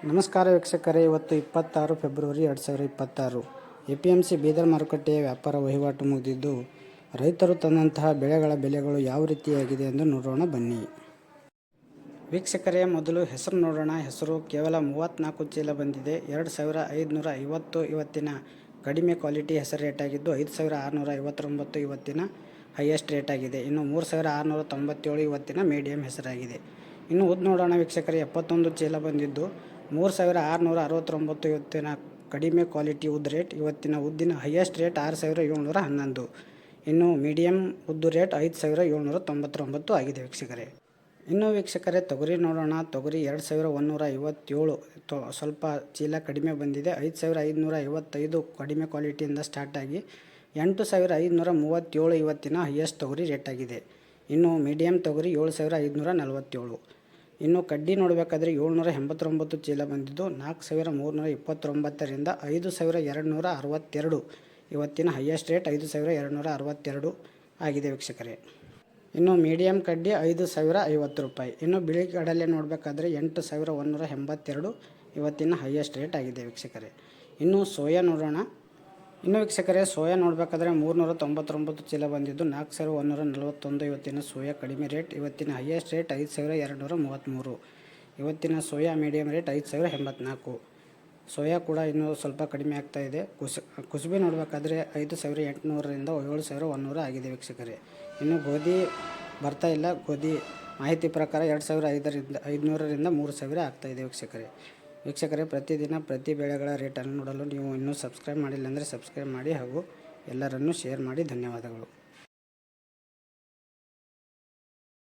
ನಮಸ್ಕಾರ ವೀಕ್ಷಕರೇ, ಇವತ್ತು 26 ಫೆಬ್ರವರಿ 2026 ಎಪಿಎಂಸಿ ಬೀದರ್ ಮಾರುಕಟ್ಟೆಯ ವ್ಯಾಪಾರ ವಹಿವಾಟು ಮುಗಿದಿದ್ದು, ರೈತರು ತಂದಂತಹ ಬೆಳೆಗಳ ಬೆಲೆಗಳು ಯಾವ ರೀತಿಯಾಗಿದೆ ಎಂದು ನೋಡೋಣ ಬನ್ನಿ. ವೀಕ್ಷಕರೇ, ಮೊದಲು ಹೆಸರು ನೋಡೋಣ. ಹೆಸರು ಕೇವಲ 34 ಚೀಲ ಬಂದಿದೆ. 2550 ಇವತ್ತಿನ ಕಡಿಮೆ ಕ್ವಾಲಿಟಿ ಹೆಸರು ರೇಟ್ ಆಗಿದ್ದು, 5659 ಇವತ್ತಿನ ಹೈಯೆಸ್ಟ್ ರೇಟ್ ಆಗಿದೆ. ಇನ್ನು 3697 ಇವತ್ತಿನ ಮೀಡಿಯಂ ಹೆಸರಾಗಿದೆ. ಇನ್ನು ಉದ್ದು ನೋಡೋಣ ವೀಕ್ಷಕರೇ, 71 ಚೀಲ ಬಂದಿದ್ದು 3669 ಇವತ್ತಿನ ಕಡಿಮೆ ಕ್ವಾಲಿಟಿ ಉದ್ದು ರೇಟ್. ಇವತ್ತಿನ ಉದ್ದಿನ ಹೈಯೆಸ್ಟ್ ರೇಟ್ 6711. ಇನ್ನು ಮೀಡಿಯಂ ಉದ್ದು ರೇಟ್ 5799 ಆಗಿದೆ ವೀಕ್ಷಕರೇ. ಇನ್ನು ವೀಕ್ಷಕರೇ, ತೊಗರಿ ನೋಡೋಣ. ತೊಗರಿ 2157 ಸ್ವಲ್ಪ ಚೀಲ ಕಡಿಮೆ ಬಂದಿದೆ. 5555 ಕಡಿಮೆ ಕ್ವಾಲಿಟಿಯಿಂದ ಸ್ಟಾರ್ಟ್ ಆಗಿ 8537 ಇವತ್ತಿನ ಹೈಯೆಸ್ಟ್ ತೊಗರಿ ರೇಟ್ ಆಗಿದೆ. ಇನ್ನು ಮೀಡಿಯಂ ತೊಗರಿ 7547. ಇನ್ನು ಕಡ್ಡಿ ನೋಡಬೇಕಾದ್ರೆ 789 ಚೀಲ ಬಂದಿದ್ದು 4329ರಿಂದ 5262 ಇವತ್ತಿನ ಹೈಯೆಸ್ಟ್ ರೇಟ್ 5262 ಆಗಿದೆ ವೀಕ್ಷಕರೇ. ಇನ್ನು ಮೀಡಿಯಂ ಕಡ್ಡಿ 5050 ರೂಪಾಯಿ. ಇನ್ನು ಬಿಳಿ ಕಡಲೆ ನೋಡಬೇಕಾದ್ರೆ 8182 ಇವತ್ತಿನ ಹೈಯೆಸ್ಟ್ ರೇಟ್ ಆಗಿದೆ ವೀಕ್ಷಕರೇ. ಇನ್ನು ಸೋಯಾ ನೋಡೋಣ. ಇನ್ನು ವೀಕ್ಷಕರೇ, ಸೋಯಾ ನೋಡಬೇಕಾದ್ರೆ 399 ಚೀಲ ಬಂದಿದ್ದು 4141 ಇವತ್ತಿನ ಸೋಯಾ ಕಡಿಮೆ ರೇಟ್. ಇವತ್ತಿನ ಹೈಯೆಸ್ಟ್ ರೇಟ್ 5233. ಇವತ್ತಿನ ಸೋಯಾ ಮೀಡಿಯಂ ರೇಟ್ 5084. ಸೋಯಾ ಕೂಡ ಇನ್ನೂ ಸ್ವಲ್ಪ ಕಡಿಮೆ ಆಗ್ತಾ ಇದೆ. ಕುಸುಬೆ ನೋಡಬೇಕಾದ್ರೆ 5800ರಿಂದ 7100 ಆಗಿದೆ ವೀಕ್ಷಕರೇ. ಇನ್ನು ಗೋಧಿ ಬರ್ತಾ ಇಲ್ಲ. ಗೋಧಿ ಮಾಹಿತಿ ಪ್ರಕಾರ 2500ರಿಂದ 3000 ಆಗ್ತಾಯಿದೆ ವೀಕ್ಷಕರೇ. ಪ್ರತಿದಿನ ಪ್ರತಿ ಬೆಳೆಗಳ ರೇಟನ್ನು ನೋಡಲು ನೀವು ಇನ್ನೂ ಸಬ್ಸ್ಕ್ರೈಬ್ ಮಾಡಿಲ್ಲ ಅಂದರೆ ಸಬ್ಸ್ಕ್ರೈಬ್ ಮಾಡಿ ಹಾಗೂ ಎಲ್ಲರನ್ನೂ ಶೇರ್ ಮಾಡಿ. ಧನ್ಯವಾದಗಳು.